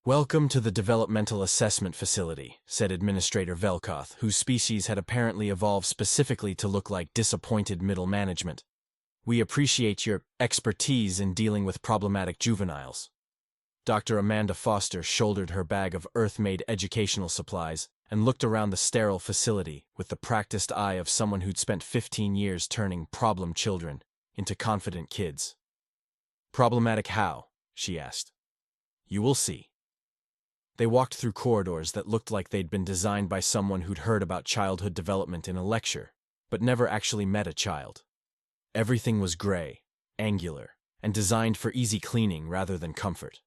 Welcome to the Developmental Assessment Facility, said Administrator Velkoth, whose species had apparently evolved specifically to look like disappointed middle management. We appreciate your expertise in dealing with problematic juveniles. Dr. Amanda Foster shouldered her bag of Earth-made educational supplies and looked around the sterile facility with the practiced eye of someone who'd spent 15 years turning problem children into confident kids. Problematic how? She asked. You will see. They walked through corridors that looked like they'd been designed by someone who'd heard about childhood development in a lecture, but never actually met a child. Everything was gray, angular, and designed for easy cleaning rather than comfort.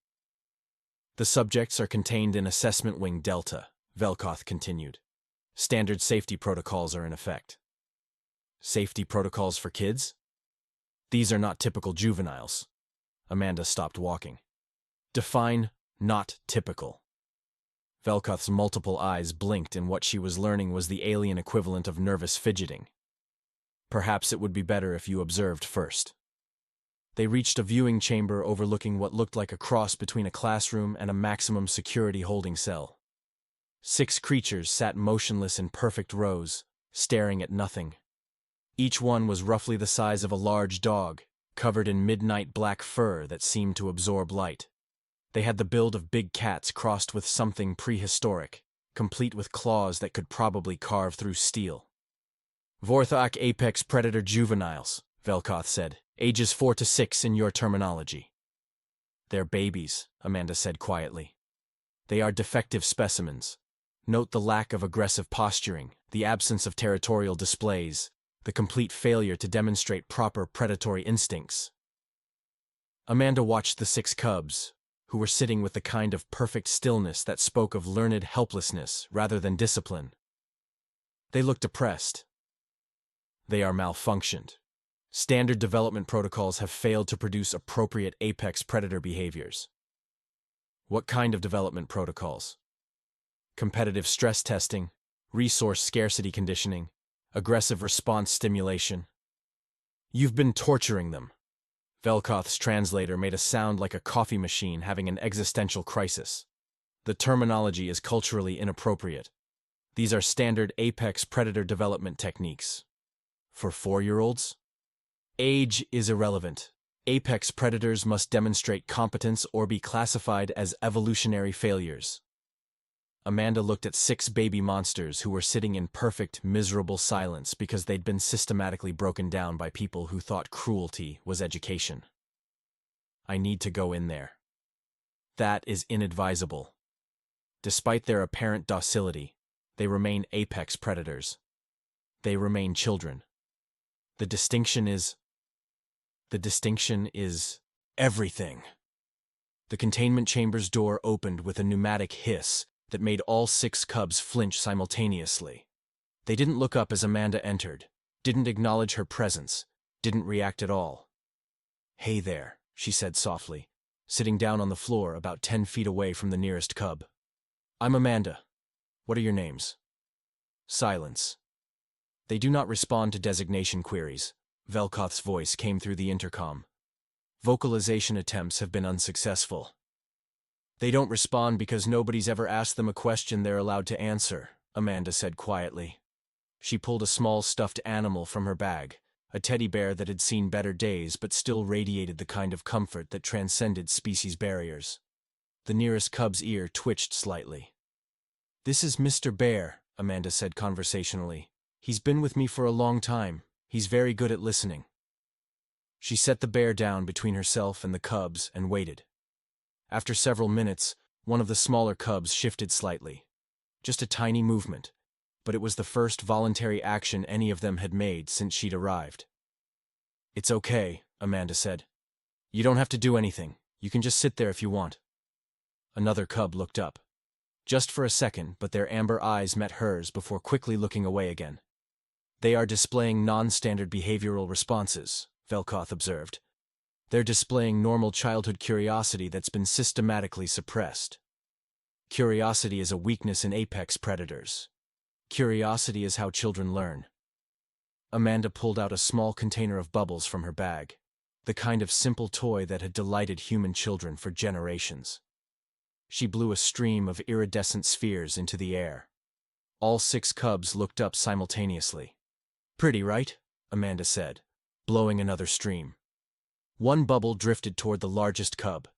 The subjects are contained in Assessment Wing Delta, Velkoth continued. Standard safety protocols are in effect. Safety protocols for kids? These are not typical juveniles. Amanda stopped walking. Define not typical. Velkoth's multiple eyes blinked, and what she was learning was the alien equivalent of nervous fidgeting. Perhaps it would be better if you observed first. They reached a viewing chamber overlooking what looked like a cross between a classroom and a maximum security holding cell. 6 creatures sat motionless in perfect rows, staring at nothing. Each one was roughly the size of a large dog, covered in midnight black fur that seemed to absorb light. They had the build of big cats crossed with something prehistoric, complete with claws that could probably carve through steel. Vorth'ak apex predator juveniles, Velkoth said, ages 4 to 6 in your terminology. They're babies, Amanda said quietly. They are defective specimens. Note the lack of aggressive posturing, the absence of territorial displays, the complete failure to demonstrate proper predatory instincts. Amanda watched the 6 cubs, who were sitting with the kind of perfect stillness that spoke of learned helplessness rather than discipline. They looked depressed. They are malfunctioned. Standard development protocols have failed to produce appropriate apex predator behaviors. What kind of development protocols? Competitive stress testing, resource scarcity conditioning, aggressive response stimulation. You've been torturing them. Velkoth's translator made a sound like a coffee machine having an existential crisis. The terminology is culturally inappropriate. These are standard apex predator development techniques. For 4-year-olds? Age is irrelevant. Apex predators must demonstrate competence or be classified as evolutionary failures. Amanda looked at 6 baby monsters who were sitting in perfect, miserable silence because they'd been systematically broken down by people who thought cruelty was education. I need to go in there. That is inadvisable. Despite their apparent docility, they remain apex predators. They remain children. The distinction is everything. The containment chamber's door opened with a pneumatic hiss that made all 6 cubs flinch simultaneously. They didn't look up as Amanda entered, didn't acknowledge her presence, didn't react at all. Hey there, she said softly, sitting down on the floor about 10 feet away from the nearest cub. I'm Amanda. What are your names? Silence. They do not respond to designation queries. Velkoth's voice came through the intercom. Vocalization attempts have been unsuccessful. They don't respond because nobody's ever asked them a question they're allowed to answer, Amanda said quietly. She pulled a small stuffed animal from her bag, a teddy bear that had seen better days but still radiated the kind of comfort that transcended species barriers. The nearest cub's ear twitched slightly. This is Mr. Bear, Amanda said conversationally. He's been with me for a long time. He's very good at listening. She set the bear down between herself and the cubs and waited. After several minutes, one of the smaller cubs shifted slightly. Just a tiny movement, but it was the first voluntary action any of them had made since she'd arrived. It's okay, Amanda said. You don't have to do anything. You can just sit there if you want. Another cub looked up. Just for a second, but their amber eyes met hers before quickly looking away again. They are displaying non-standard behavioral responses, Velkoth observed. They're displaying normal childhood curiosity that's been systematically suppressed. Curiosity is a weakness in apex predators. Curiosity is how children learn. Amanda pulled out a small container of bubbles from her bag, the kind of simple toy that had delighted human children for generations. She blew a stream of iridescent spheres into the air. All 6 cubs looked up simultaneously. "Pretty, right?" Amanda said, blowing another stream. One bubble drifted toward the largest cub.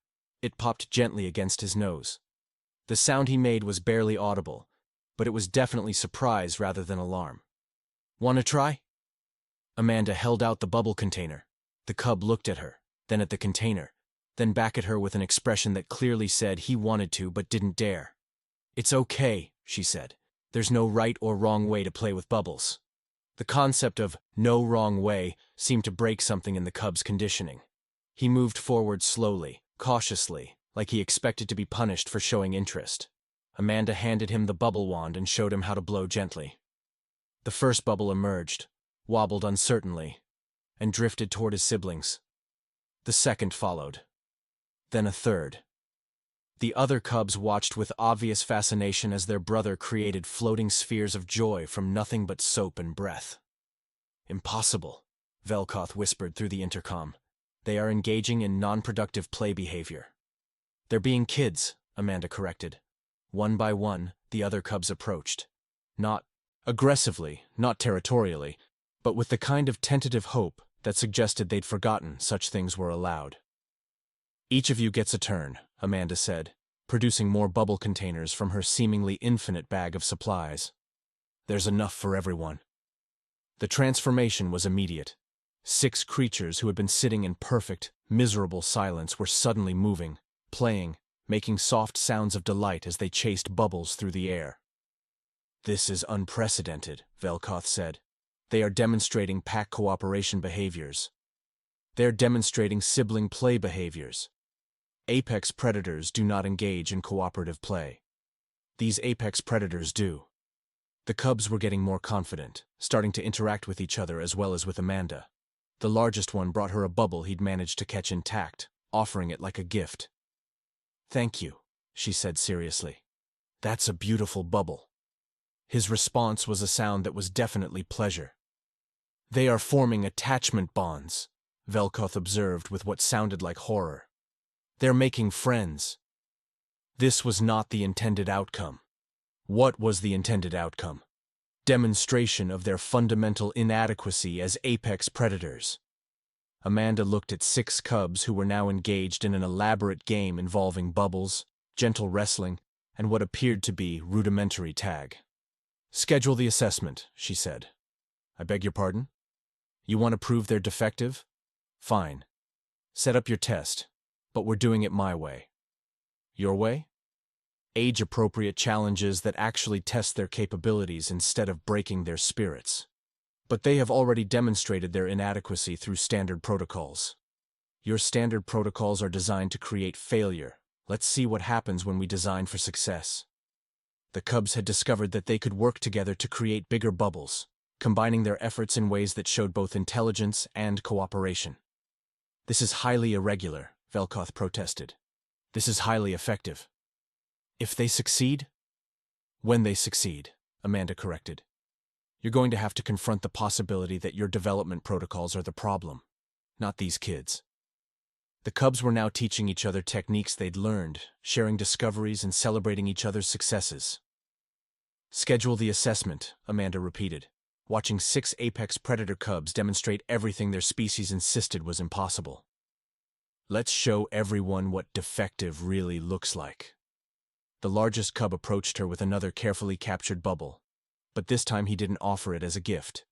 It popped gently against his nose. The sound he made was barely audible, but it was definitely surprise rather than alarm. "Wanna try?" Amanda held out the bubble container. The cub looked at her, then at the container, then back at her with an expression that clearly said he wanted to but didn't dare. "It's okay," she said. "There's no right or wrong way to play with bubbles." The concept of no wrong way seemed to break something in the cub's conditioning. He moved forward slowly, cautiously, like he expected to be punished for showing interest. Amanda handed him the bubble wand and showed him how to blow gently. The first bubble emerged, wobbled uncertainly, and drifted toward his siblings. The second followed. Then a third. The other cubs watched with obvious fascination as their brother created floating spheres of joy from nothing but soap and breath. "Impossible," Velkoth whispered through the intercom. "They are engaging in non-productive play behavior." "They're being kids," Amanda corrected. One by one, the other cubs approached. Not aggressively, not territorially, but with the kind of tentative hope that suggested they'd forgotten such things were allowed. "Each of you gets a turn," Amanda said, producing more bubble containers from her seemingly infinite bag of supplies. "There's enough for everyone." The transformation was immediate. 6 creatures who had been sitting in perfect, miserable silence were suddenly moving, playing, making soft sounds of delight as they chased bubbles through the air. "This is unprecedented," Velkoth said. "They are demonstrating pack cooperation behaviors. They're demonstrating sibling play behaviors. Apex predators do not engage in cooperative play. These apex predators do." The cubs were getting more confident, starting to interact with each other as well as with Amanda. The largest one brought her a bubble he'd managed to catch intact, offering it like a gift. "Thank you," she said seriously. "That's a beautiful bubble." His response was a sound that was definitely pleasure. "They are forming attachment bonds," Velkoth observed with what sounded like horror. "They're making friends." This was not the intended outcome. What was the intended outcome? Demonstration of their fundamental inadequacy as apex predators. Amanda looked at 6 cubs who were now engaged in an elaborate game involving bubbles, gentle wrestling, and what appeared to be rudimentary tag. "Schedule the assessment," she said. "I beg your pardon? You want to prove they're defective? Fine. Set up your test, but we're doing it my way." "Your way?" "Age-appropriate challenges that actually test their capabilities instead of breaking their spirits. But they have already demonstrated their inadequacy through standard protocols. Your standard protocols are designed to create failure. Let's see what happens when we design for success." The cubs had discovered that they could work together to create bigger bubbles, combining their efforts in ways that showed both intelligence and cooperation. "This is highly irregular," Velkoth protested. "This is highly effective." "If they succeed?" "When they succeed," Amanda corrected. "You're going to have to confront the possibility that your development protocols are the problem, not these kids." The cubs were now teaching each other techniques they'd learned, sharing discoveries and celebrating each other's successes. "Schedule the assessment," Amanda repeated, watching 6 apex predator cubs demonstrate everything their species insisted was impossible. "Let's show everyone what defective really looks like." The largest cub approached her with another carefully captured bubble, but this time he didn't offer it as a gift.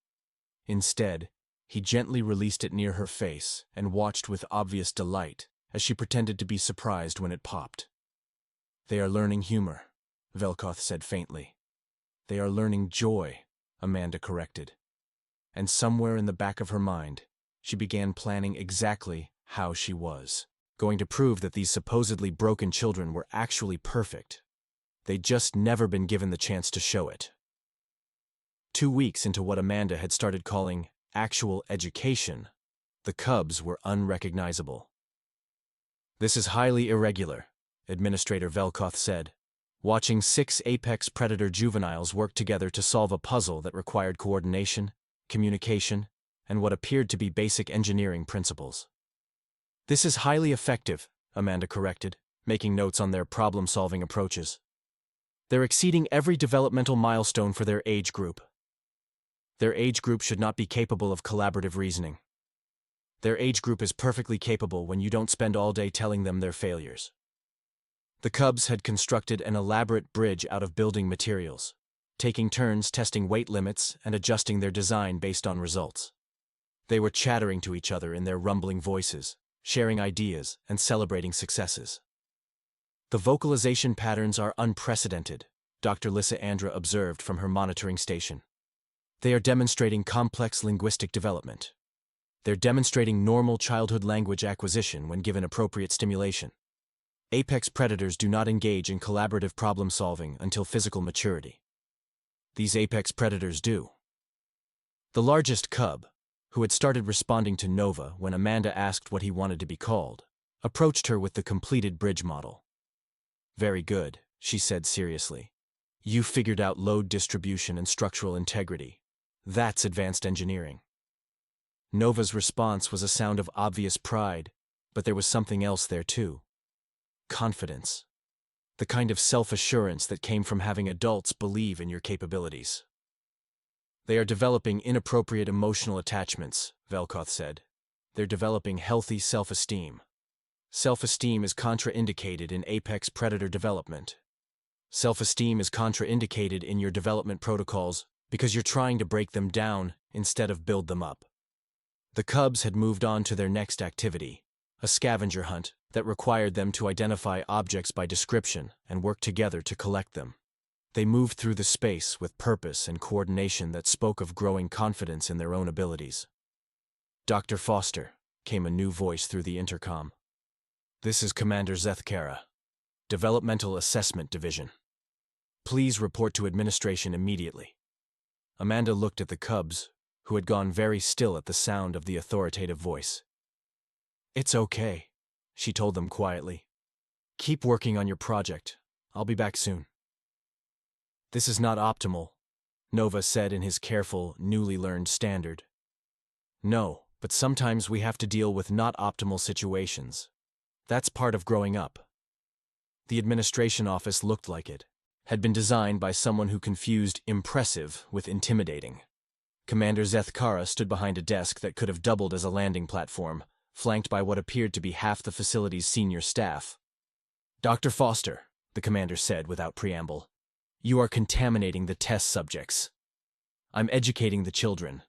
Instead, he gently released it near her face and watched with obvious delight as she pretended to be surprised when it popped. "They are learning humor," Velkoth said faintly. "They are learning joy," Amanda corrected. And somewhere in the back of her mind, she began planning exactly how she was going to prove that these supposedly broken children were actually perfect. They'd just never been given the chance to show it. 2 weeks into what Amanda had started calling actual education, the cubs were unrecognizable. "This is highly irregular," Administrator Velkoth said, watching 6 apex predator juveniles work together to solve a puzzle that required coordination, communication, and what appeared to be basic engineering principles. "This is highly effective," Amanda corrected, making notes on their problem-solving approaches. They're exceeding every developmental milestone for their age group. Their age group should not be capable of collaborative reasoning. Their age group is perfectly capable when you don't spend all day telling them their failures. The cubs had constructed an elaborate bridge out of building materials, taking turns testing weight limits and adjusting their design based on results. They were chattering to each other in their rumbling voices, sharing ideas and celebrating successes. The vocalization patterns are unprecedented, Dr. Lysandra observed from her monitoring station. They are demonstrating complex linguistic development. They're demonstrating normal childhood language acquisition when given appropriate stimulation. Apex predators do not engage in collaborative problem-solving until physical maturity. These apex predators do. The largest cub, who had started responding to Nova when Amanda asked what he wanted to be called, approached her with the completed bridge model. "Very good," she said seriously. "You figured out load distribution and structural integrity. That's advanced engineering." Nova's response was a sound of obvious pride, but there was something else there too. Confidence. The kind of self-assurance that came from having adults believe in your capabilities. "They are developing inappropriate emotional attachments," Velkoth said. "They're developing healthy self-esteem. Self-esteem is contraindicated in apex predator development. Self-esteem is contraindicated in your development protocols because you're trying to break them down instead of build them up." The cubs had moved on to their next activity, a scavenger hunt that required them to identify objects by description and work together to collect them. They moved through the space with purpose and coordination that spoke of growing confidence in their own abilities. "Dr. Foster," came a new voice through the intercom. "This is Commander Zethkara, Developmental Assessment Division. Please report to administration immediately." Amanda looked at the cubs, who had gone very still at the sound of the authoritative voice. "It's okay," she told them quietly. "Keep working on your project. I'll be back soon." "This is not optimal," Nova said in his careful, newly learned standard. "No, but sometimes we have to deal with not optimal situations. That's part of growing up." The administration office looked like it had been designed by someone who confused impressive with intimidating. Commander Zethkara stood behind a desk that could have doubled as a landing platform, flanked by what appeared to be half the facility's senior staff. "Dr. Foster," the commander said without preamble, "you are contaminating the test subjects. I'm educating the children.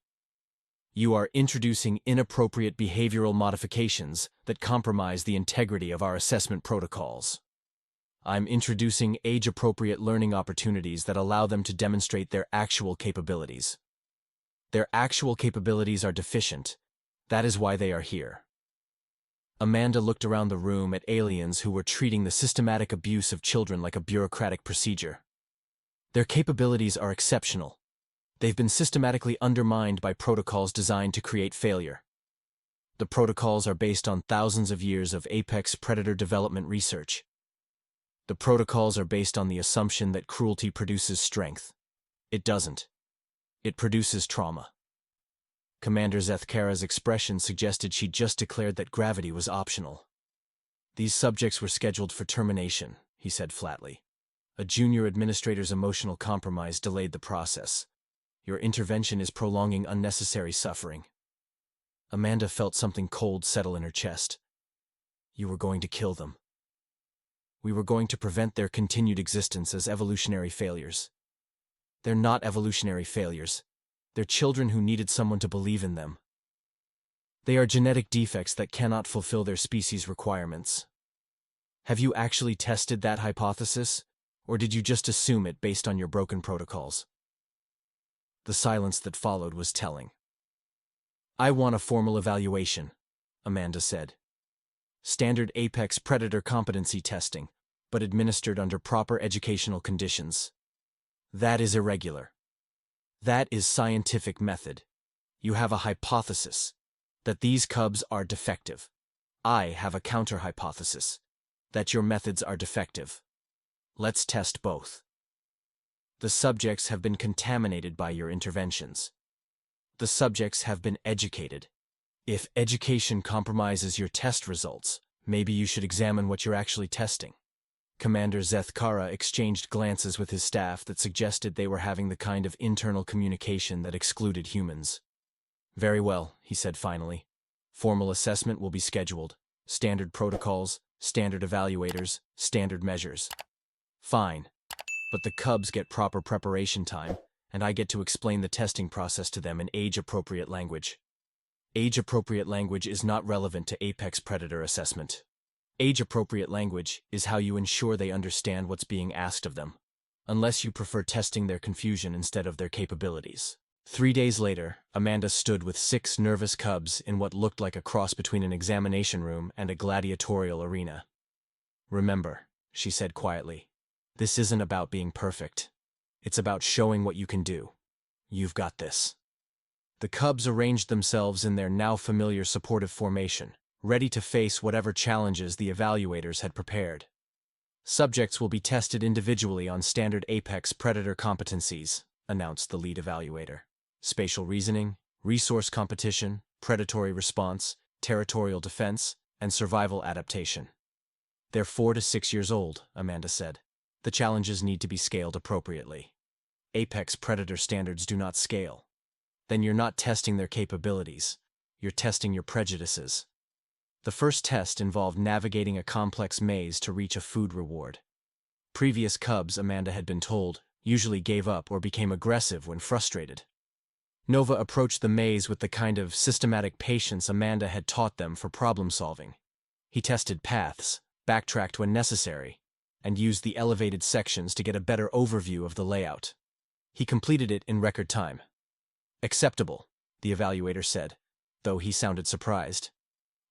You are introducing inappropriate behavioral modifications that compromise the integrity of our assessment protocols. I'm introducing age-appropriate learning opportunities that allow them to demonstrate their actual capabilities. Their actual capabilities are deficient. That is why they are here." Amanda looked around the room at aliens who were treating the systematic abuse of children like a bureaucratic procedure. Their capabilities are exceptional. They've been systematically undermined by protocols designed to create failure. The protocols are based on thousands of years of apex predator development research. The protocols are based on the assumption that cruelty produces strength. It doesn't. It produces trauma. Commander Zethkara's expression suggested she'd just declared that gravity was optional. "These subjects were scheduled for termination," he said flatly. "A junior administrator's emotional compromise delayed the process. Your intervention is prolonging unnecessary suffering." Amanda felt something cold settle in her chest. "You were going to kill them. We were going to prevent their continued existence as evolutionary failures." "They're not evolutionary failures. They're children who needed someone to believe in them. They are genetic defects that cannot fulfill their species' requirements." "Have you actually tested that hypothesis, or did you just assume it based on your broken protocols?" The silence that followed was telling. "I want a formal evaluation," Amanda said. "Standard apex predator competency testing, but administered under proper educational conditions. That is irregular. That is scientific method. You have a hypothesis that these cubs are defective. I have a counter-hypothesis that your methods are defective. Let's test both. The subjects have been contaminated by your interventions. The subjects have been educated. If education compromises your test results, Maybe you should examine what you're actually testing. Commander Zethkara exchanged glances with his staff that suggested they were having the kind of internal communication that excluded humans. Very well, he said finally. Formal assessment will be scheduled. Standard protocols, standard evaluators, standard measures. Fine. But the cubs get proper preparation time, and I get to explain the testing process to them in age-appropriate language. Age-appropriate language is not relevant to apex predator assessment. Age-appropriate language is how you ensure they understand what's being asked of them, unless you prefer testing their confusion instead of their capabilities. 3 days later, Amanda stood with 6 nervous cubs in what looked like a cross between an examination room and a gladiatorial arena. Remember, she said quietly, this isn't about being perfect. It's about showing what you can do. You've got this. The cubs arranged themselves in their now familiar supportive formation, ready to face whatever challenges the evaluators had prepared. Subjects will be tested individually on standard apex predator competencies, announced the lead evaluator. Spatial reasoning, resource competition, predatory response, territorial defense, and survival adaptation. They're 4 to 6 years old, Amanda said. The challenges need to be scaled appropriately. Apex predator standards do not scale. Then you're not testing their capabilities. You're testing your prejudices. The first test involved navigating a complex maze to reach a food reward. Previous cubs, Amanda had been told, usually gave up or became aggressive when frustrated. Nova approached the maze with the kind of systematic patience Amanda had taught them for problem-solving. He tested paths, backtracked when necessary, and used the elevated sections to get a better overview of the layout. He completed it in record time. Acceptable, the evaluator said, though he sounded surprised.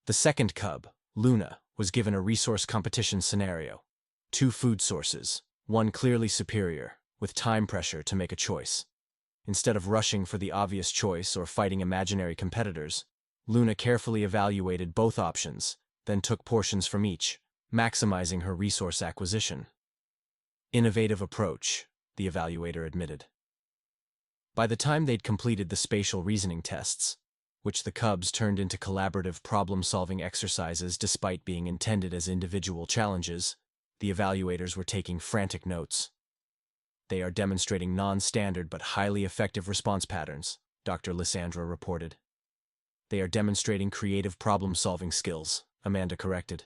The second cub, Luna, was given a resource competition scenario. 2 food sources, one clearly superior, with time pressure to make a choice. Instead of rushing for the obvious choice or fighting imaginary competitors, Luna carefully evaluated both options, then took portions from each, maximizing her resource acquisition. Innovative approach, the evaluator admitted. By the time they'd completed the spatial reasoning tests, which the cubs turned into collaborative problem-solving exercises despite being intended as individual challenges, the evaluators were taking frantic notes. They are demonstrating non-standard but highly effective response patterns, Dr. Lysandra reported. They are demonstrating creative problem-solving skills, Amanda corrected.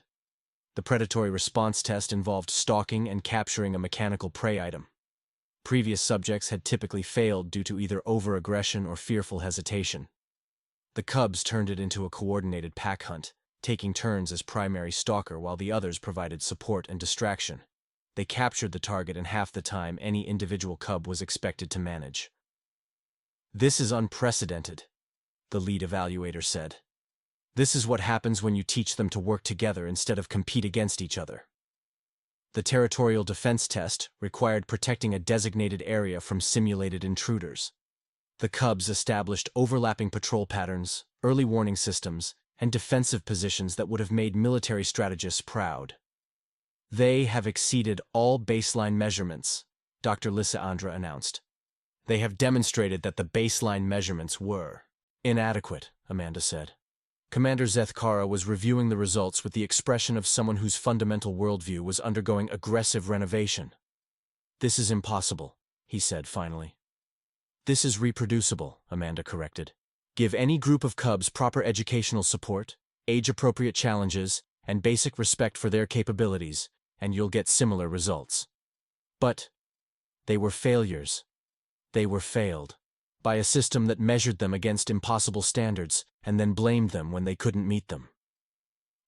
The predatory response test involved stalking and capturing a mechanical prey item. Previous subjects had typically failed due to either over-aggression or fearful hesitation. The cubs turned it into a coordinated pack hunt, taking turns as primary stalker while the others provided support and distraction. They captured the target in half the time any individual cub was expected to manage. This is unprecedented, the lead evaluator said. This is what happens when you teach them to work together instead of compete against each other. The territorial defense test required protecting a designated area from simulated intruders. The cubs established overlapping patrol patterns, early warning systems, and defensive positions that would have made military strategists proud. They have exceeded all baseline measurements, Dr. Lysandra announced. They have demonstrated that the baseline measurements were inadequate, Amanda said. Commander Zethkara was reviewing the results with the expression of someone whose fundamental worldview was undergoing aggressive renovation. This is impossible, he said finally. This is reproducible, Amanda corrected. Give any group of cubs proper educational support, age-appropriate challenges, and basic respect for their capabilities, and you'll get similar results. But they were failures. They were failed by a system that measured them against impossible standards and then blamed them when they couldn't meet them.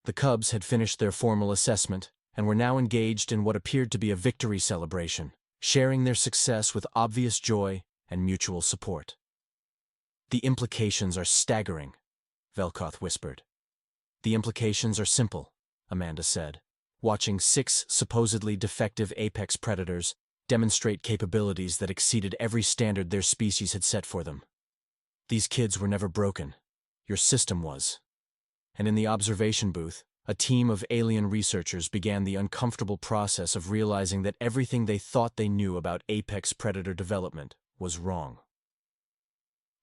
The cubs had finished their formal assessment and were now engaged in what appeared to be a victory celebration, sharing their success with obvious joy and mutual support. The implications are staggering, Velkoth whispered. The implications are simple, Amanda said, watching 6 supposedly defective apex predators demonstrate capabilities that exceeded every standard their species had set for them. These kids were never broken. Your system was. And in the observation booth, a team of alien researchers began the uncomfortable process of realizing that everything they thought they knew about apex predator development was wrong.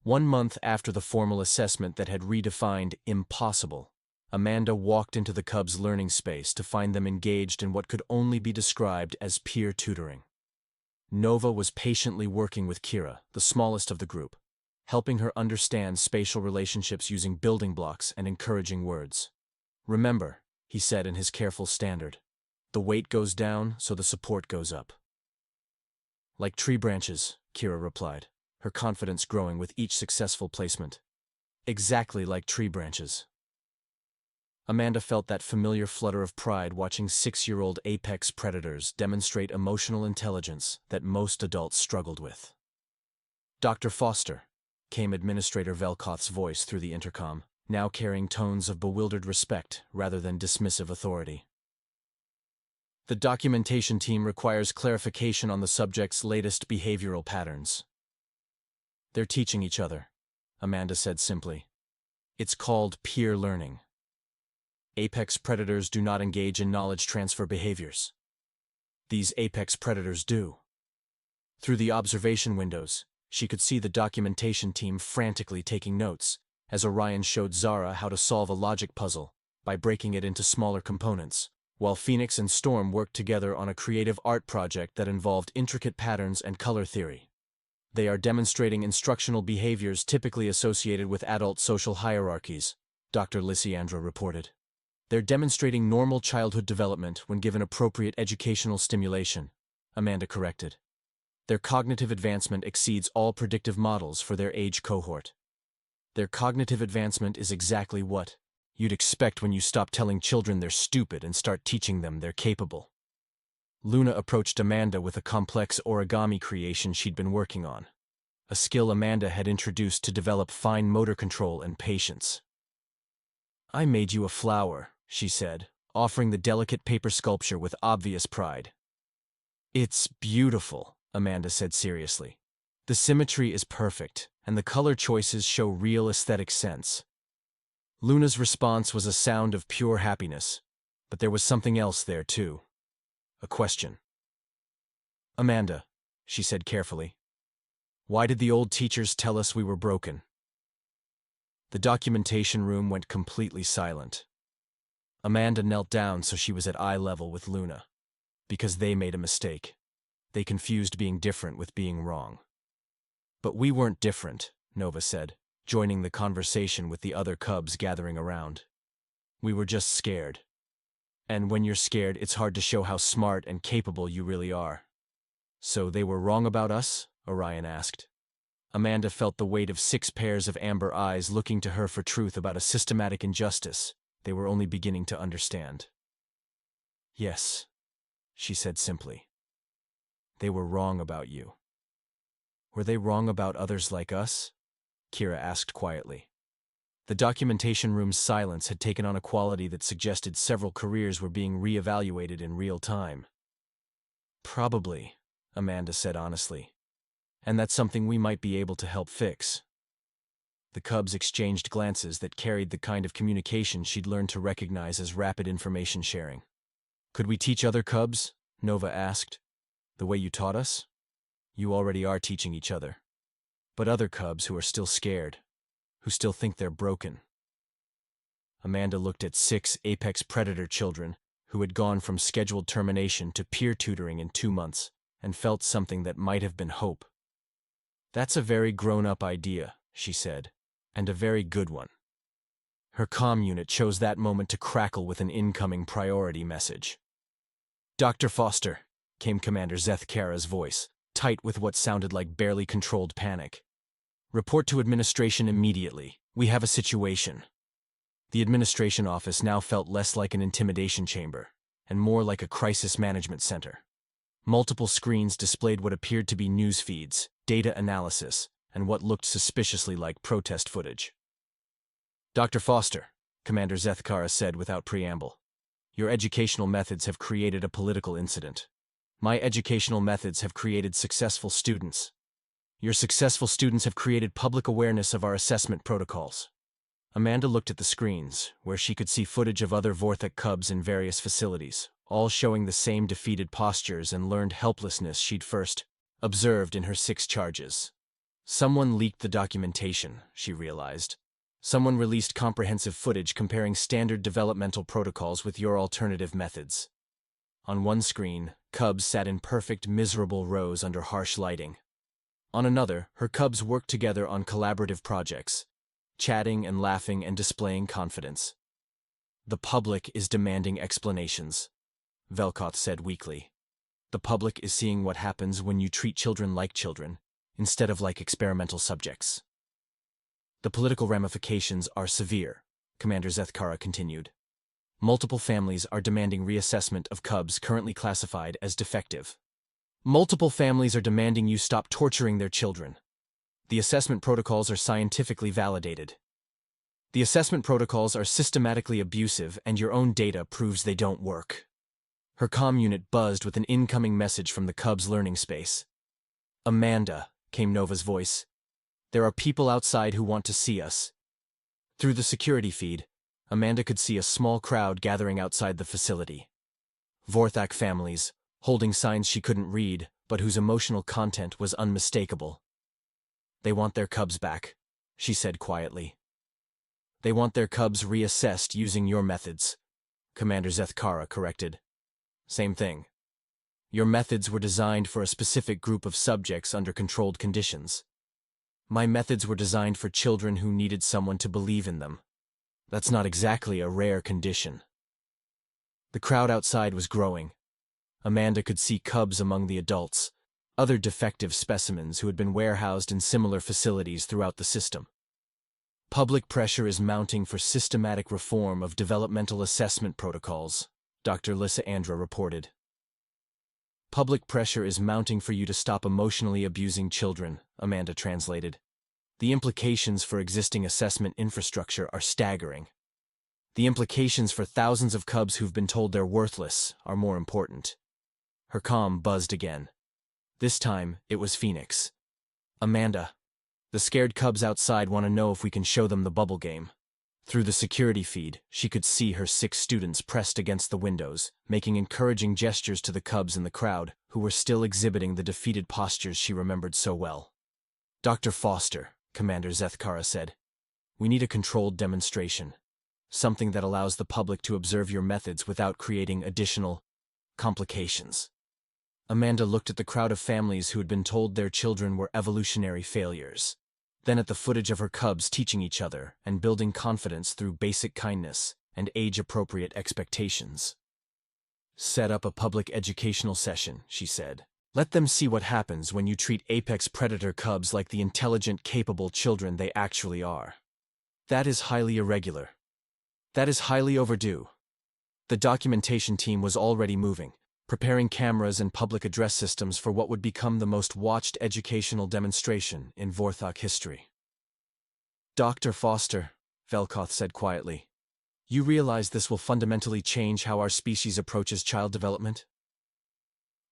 1 month after the formal assessment that had redefined impossible, Amanda walked into the Cubs' learning space to find them engaged in what could only be described as peer tutoring. Nova was patiently working with Kira, the smallest of the group, helping her understand spatial relationships using building blocks and encouraging words. "Remember," he said in his careful standard, "the weight goes down, so the support goes up." "Like tree branches," Kira replied, her confidence growing with each successful placement. "Exactly like tree branches." Amanda felt that familiar flutter of pride watching 6-year-old apex predators demonstrate emotional intelligence that most adults struggled with. "Dr. Foster," came Administrator Velkoth's voice through the intercom, now carrying tones of bewildered respect rather than dismissive authority. "The documentation team requires clarification on the subject's latest behavioral patterns." "They're teaching each other," Amanda said simply. "It's called peer learning. Apex predators do not engage in knowledge transfer behaviors. These apex predators do." Through the observation windows, she could see the documentation team frantically taking notes, as Orion showed Zara how to solve a logic puzzle by breaking it into smaller components, while Phoenix and Storm worked together on a creative art project that involved intricate patterns and color theory. "They are demonstrating instructional behaviors typically associated with adult social hierarchies," Dr. Lysiandra reported. "They're demonstrating normal childhood development when given appropriate educational stimulation," Amanda corrected. "Their cognitive advancement exceeds all predictive models for their age cohort." "Their cognitive advancement is exactly what you'd expect when you stop telling children they're stupid and start teaching them they're capable." Luna approached Amanda with a complex origami creation she'd been working on, a skill Amanda had introduced to develop fine motor control and patience. "I made you a flower," she said, offering the delicate paper sculpture with obvious pride. "It's beautiful," Amanda said seriously. "The symmetry is perfect, and the color choices show real aesthetic sense." Luna's response was a sound of pure happiness, but there was something else there too. A question. "Amanda," she said carefully, "why did the old teachers tell us we were broken?" The documentation room went completely silent. Amanda knelt down so she was at eye level with Luna. "Because they made a mistake. They confused being different with being wrong." "But we weren't different," Nova said, joining the conversation with the other Cubs gathering around. "We were just scared. And when you're scared, it's hard to show how smart and capable you really are." "So they were wrong about us?" Orion asked. Amanda felt the weight of 6 pairs of amber eyes looking to her for truth about a systematic injustice they were only beginning to understand. "Yes," she said simply. "They were wrong about you." "Were they wrong about others like us?" Kira asked quietly. The documentation room's silence had taken on a quality that suggested several careers were being re-evaluated in real time. "Probably," Amanda said honestly. "And that's something we might be able to help fix." The Cubs exchanged glances that carried the kind of communication she'd learned to recognize as rapid information sharing. "Could we teach other Cubs?" Nova asked. "The way you taught us?" "You already are teaching each other. But other Cubs who are still scared, who still think they're broken." Amanda looked at 6 apex predator children who had gone from scheduled termination to peer tutoring in 2 months and felt something that might have been hope. "That's a very grown-up idea," she said, "and a very good one." Her comm unit chose that moment to crackle with an incoming priority message. "Dr. Foster," came Commander Zeth Kara's voice, tight with what sounded like barely controlled panic. "Report to administration immediately. We have a situation." The administration office now felt less like an intimidation chamber, and more like a crisis management center. Multiple screens displayed what appeared to be news feeds, data analysis, and what looked suspiciously like protest footage. "Dr. Foster," Commander Zeth Kara said without preamble, "your educational methods have created a political incident. My educational methods have created successful students. Your successful students have created public awareness of our assessment protocols." Amanda looked at the screens, where she could see footage of other Vorth'ak Cubs in various facilities, all showing the same defeated postures and learned helplessness she'd first observed in her 6 charges. Someone leaked the documentation, she realized. Someone released comprehensive footage comparing standard developmental protocols with your alternative methods. On one screen, cubs sat in perfect, miserable rows under harsh lighting. On another, her cubs worked together on collaborative projects, chatting and laughing and displaying confidence. The public is demanding explanations, Velkoth said weakly. The public is seeing what happens when you treat children like children, instead of like experimental subjects. The political ramifications are severe, Commander Zethkara continued. Multiple families are demanding reassessment of cubs currently classified as defective. Multiple families are demanding you stop torturing their children. The assessment protocols are scientifically validated. The assessment protocols are systematically abusive, and your own data proves they don't work. Her comm unit buzzed with an incoming message from the cubs' learning space. Amanda, came Nova's voice. There are people outside who want to see us. Through the security feed, Amanda could see a small crowd gathering outside the facility. Vorth'ak families, holding signs she couldn't read, but whose emotional content was unmistakable. They want their cubs back, she said quietly. They want their cubs reassessed using your methods, Commander Zethkara corrected. Same thing. Your methods were designed for a specific group of subjects under controlled conditions. My methods were designed for children who needed someone to believe in them. That's not exactly a rare condition. The crowd outside was growing. Amanda could see cubs among the adults, other defective specimens who had been warehoused in similar facilities throughout the system. Public pressure is mounting for systematic reform of developmental assessment protocols, Dr. Lysandra reported. Public pressure is mounting for you to stop emotionally abusing children, Amanda translated. The implications for existing assessment infrastructure are staggering. The implications for thousands of cubs who've been told they're worthless are more important. Her comm buzzed again. This time, it was Phoenix. Amanda, the scared cubs outside want to know if we can show them the bubble game. Through the security feed, she could see her 6 students pressed against the windows, making encouraging gestures to the cubs in the crowd, who were still exhibiting the defeated postures she remembered so well. Dr. Foster, Commander Zethkara said, we need a controlled demonstration. Something that allows the public to observe your methods without creating additional complications. Amanda looked at the crowd of families who had been told their children were evolutionary failures. Then at the footage of her cubs teaching each other and building confidence through basic kindness and age-appropriate expectations. Set up a public educational session, she said. Let them see what happens when you treat apex predator cubs like the intelligent, capable children they actually are. That is highly irregular. That is highly overdue. The documentation team was already moving, preparing cameras and public address systems for what would become the most watched educational demonstration in Vorth'ak history. Dr. Foster, Velkoth said quietly, you realize this will fundamentally change how our species approaches child development?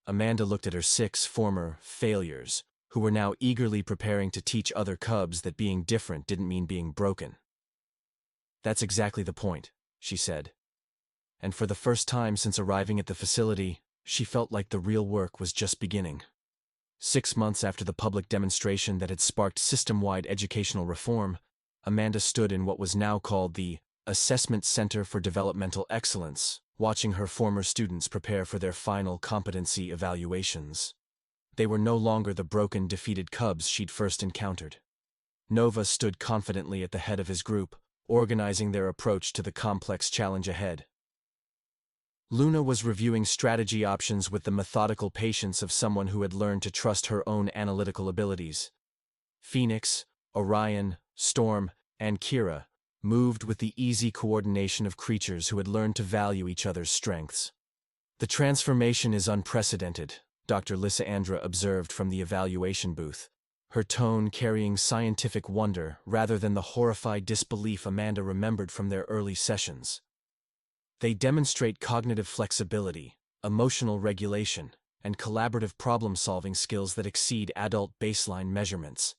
Amanda looked at her 6 former failures, who were now eagerly preparing to teach other cubs that being different didn't mean being broken. That's exactly the point, she said. And for the first time since arriving at the facility, she felt like the real work was just beginning. 6 months after the public demonstration that had sparked system-wide educational reform, Amanda stood in what was now called the Assessment Center for Developmental Excellence, watching her former students prepare for their final competency evaluations. They were no longer the broken, defeated cubs she'd first encountered. Nova stood confidently at the head of his group, organizing their approach to the complex challenge ahead. Luna was reviewing strategy options with the methodical patience of someone who had learned to trust her own analytical abilities. Phoenix, Orion, Storm, and Kira moved with the easy coordination of creatures who had learned to value each other's strengths. The transformation is unprecedented, Dr. Lysandra observed from the evaluation booth, her tone carrying scientific wonder rather than the horrified disbelief Amanda remembered from their early sessions. They demonstrate cognitive flexibility, emotional regulation, and collaborative problem-solving skills that exceed adult baseline measurements.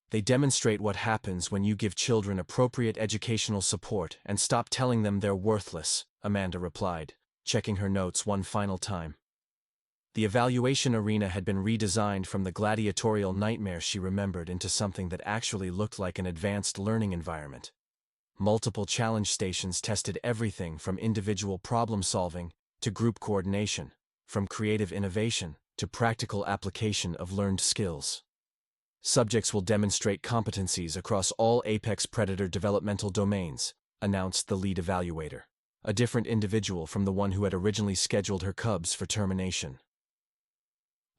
They demonstrate what happens when you give children appropriate educational support and stop telling them they're worthless, Amanda replied, checking her notes one final time. The evaluation arena had been redesigned from the gladiatorial nightmare she remembered into something that actually looked like an advanced learning environment. Multiple challenge stations tested everything from individual problem-solving to group coordination, from creative innovation to practical application of learned skills. Subjects will demonstrate competencies across all apex predator developmental domains, announced the lead evaluator, a different individual from the one who had originally scheduled her cubs for termination.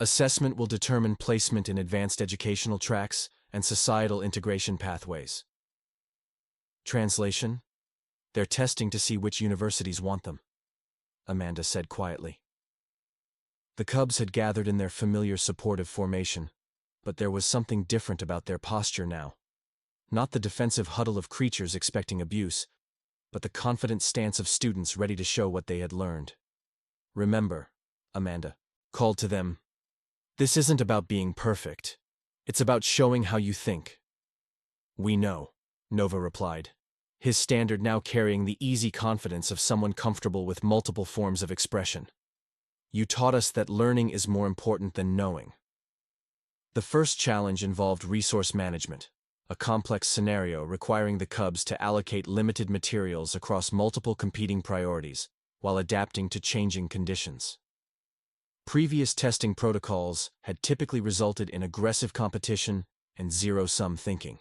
Assessment will determine placement in advanced educational tracks and societal integration pathways. Translation: they're testing to see which universities want them, Amanda said quietly. The cubs had gathered in their familiar supportive formation, but there was something different about their posture now. Not the defensive huddle of creatures expecting abuse, but the confident stance of students ready to show what they had learned. Remember, Amanda called to them, this isn't about being perfect. It's about showing how you think. We know, Nova replied, his standard now carrying the easy confidence of someone comfortable with multiple forms of expression. You taught us that learning is more important than knowing. The first challenge involved resource management, a complex scenario requiring the cubs to allocate limited materials across multiple competing priorities while adapting to changing conditions. Previous testing protocols had typically resulted in aggressive competition and zero-sum thinking.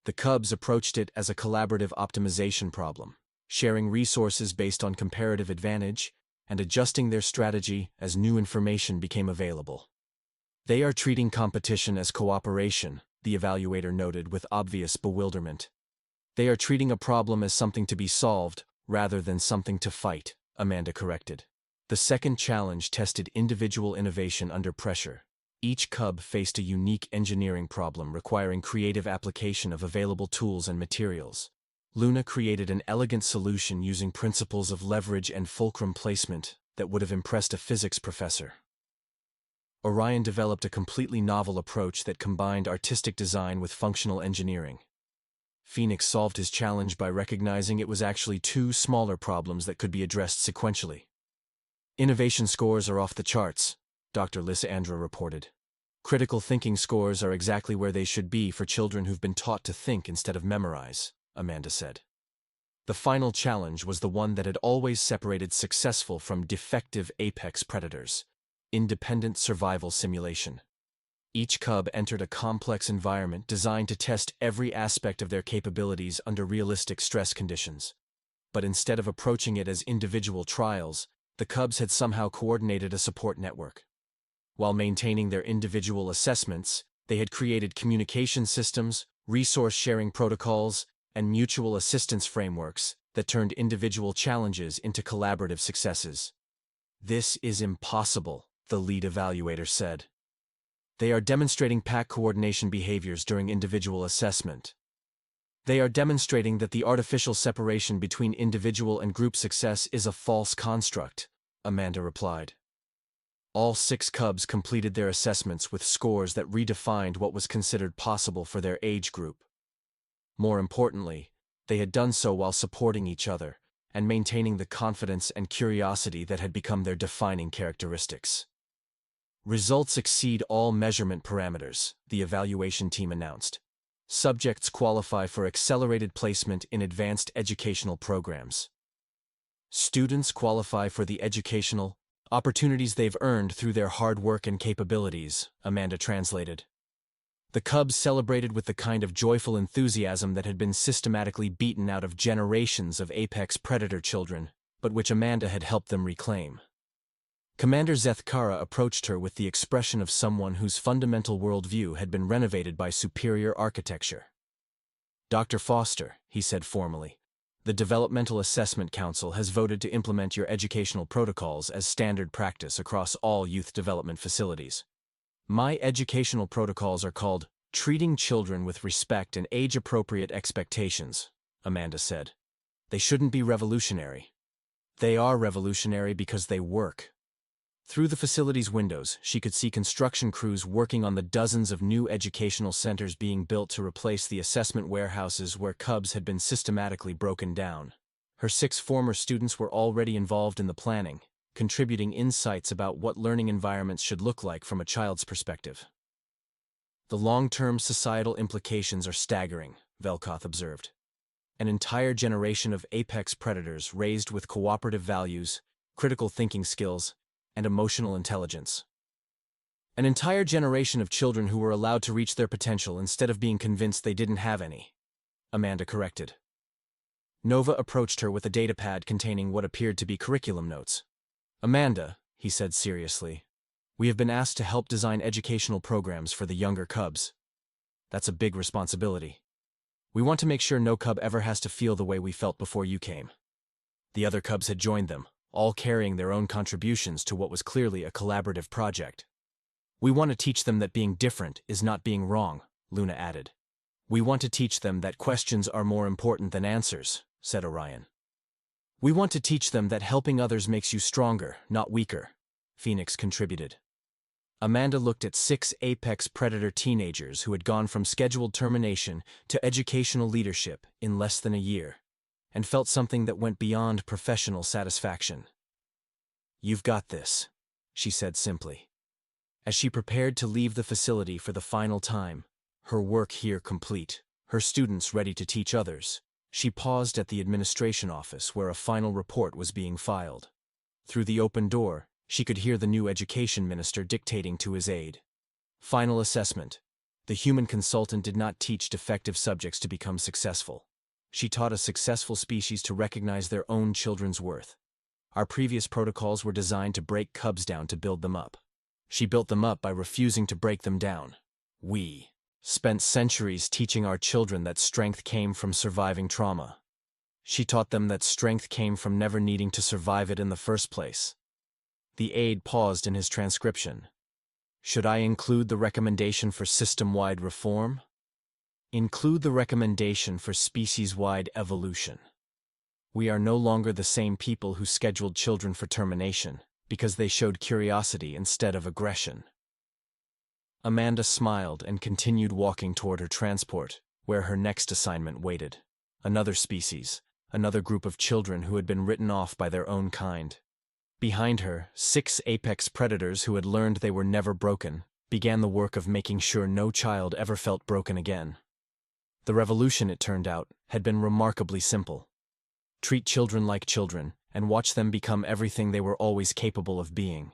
The cubs approached it as a collaborative optimization problem, sharing resources based on comparative advantage and adjusting their strategy as new information became available. They are treating competition as cooperation, the evaluator noted with obvious bewilderment. They are treating a problem as something to be solved rather than something to fight, Amanda corrected. The second challenge tested individual innovation under pressure. Each cub faced a unique engineering problem requiring creative application of available tools and materials. Luna created an elegant solution using principles of leverage and fulcrum placement that would have impressed a physics professor. Orion developed a completely novel approach that combined artistic design with functional engineering. Phoenix solved his challenge by recognizing it was actually two smaller problems that could be addressed sequentially. Innovation scores are off the charts, Dr. Lysandra reported. Critical thinking scores are exactly where they should be for children who've been taught to think instead of memorize, Amanda said. The final challenge was the one that had always separated successful from defective apex predators: independent survival simulation. Each cub entered a complex environment designed to test every aspect of their capabilities under realistic stress conditions. But instead of approaching it as individual trials, the cubs had somehow coordinated a support network. While maintaining their individual assessments, they had created communication systems, resource-sharing protocols, and mutual assistance frameworks that turned individual challenges into collaborative successes. This is impossible, the lead evaluator said. They are demonstrating pack coordination behaviors during individual assessment. They are demonstrating that the artificial separation between individual and group success is a false construct, Amanda replied. All 6 cubs completed their assessments with scores that redefined what was considered possible for their age group. More importantly, they had done so while supporting each other and maintaining the confidence and curiosity that had become their defining characteristics. Results exceed all measurement parameters, the evaluation team announced. Subjects qualify for accelerated placement in advanced educational programs. Students qualify for the educational opportunities they've earned through their hard work and capabilities, Amanda translated. The cubs celebrated with the kind of joyful enthusiasm that had been systematically beaten out of generations of apex predator children, but which Amanda had helped them reclaim. Commander Zethkara approached her with the expression of someone whose fundamental worldview had been renovated by superior architecture. Dr. Foster, he said formally, the Developmental Assessment Council has voted to implement your educational protocols as standard practice across all youth development facilities. My educational protocols are called Treating Children with Respect and Age-Appropriate Expectations, Amanda said. They shouldn't be revolutionary. They are revolutionary because they work. Through the facility's windows, she could see construction crews working on the dozens of new educational centers being built to replace the assessment warehouses where cubs had been systematically broken down. Her 6 former students were already involved in the planning, contributing insights about what learning environments should look like from a child's perspective. The long-term societal implications are staggering, Velkoth observed. An entire generation of apex predators raised with cooperative values, critical thinking skills, and emotional intelligence. An entire generation of children who were allowed to reach their potential instead of being convinced they didn't have any, Amanda corrected. Nova approached her with a datapad containing what appeared to be curriculum notes. Amanda, he said seriously, we have been asked to help design educational programs for the younger cubs. That's a big responsibility. We want to make sure no cub ever has to feel the way we felt before you came. The other cubs had joined them, all carrying their own contributions to what was clearly a collaborative project. We want to teach them that being different is not being wrong, Luna added. We want to teach them that questions are more important than answers, said Orion. We want to teach them that helping others makes you stronger, not weaker, Phoenix contributed. Amanda looked at 6 apex predator teenagers who had gone from scheduled termination to educational leadership in less than a year, and felt something that went beyond professional satisfaction. You've got this, she said simply. As she prepared to leave the facility for the final time, her work here complete, her students ready to teach others, she paused at the administration office where a final report was being filed. Through the open door, she could hear the new education minister dictating to his aide. Final assessment. The human consultant did not teach defective subjects to become successful. She taught a successful species to recognize their own children's worth. Our previous protocols were designed to break cubs down to build them up. She built them up by refusing to break them down. We spent centuries teaching our children that strength came from surviving trauma. She taught them that strength came from never needing to survive it in the first place. The aide paused in his transcription. Should I include the recommendation for system-wide reform? Include the recommendation for species-wide evolution. We are no longer the same people who scheduled children for termination, because they showed curiosity instead of aggression. Amanda smiled and continued walking toward her transport, where her next assignment waited. Another species, another group of children who had been written off by their own kind. Behind her, 6 apex predators who had learned they were never broken, began the work of making sure no child ever felt broken again. The revolution, it turned out, had been remarkably simple. Treat children like children, and watch them become everything they were always capable of being.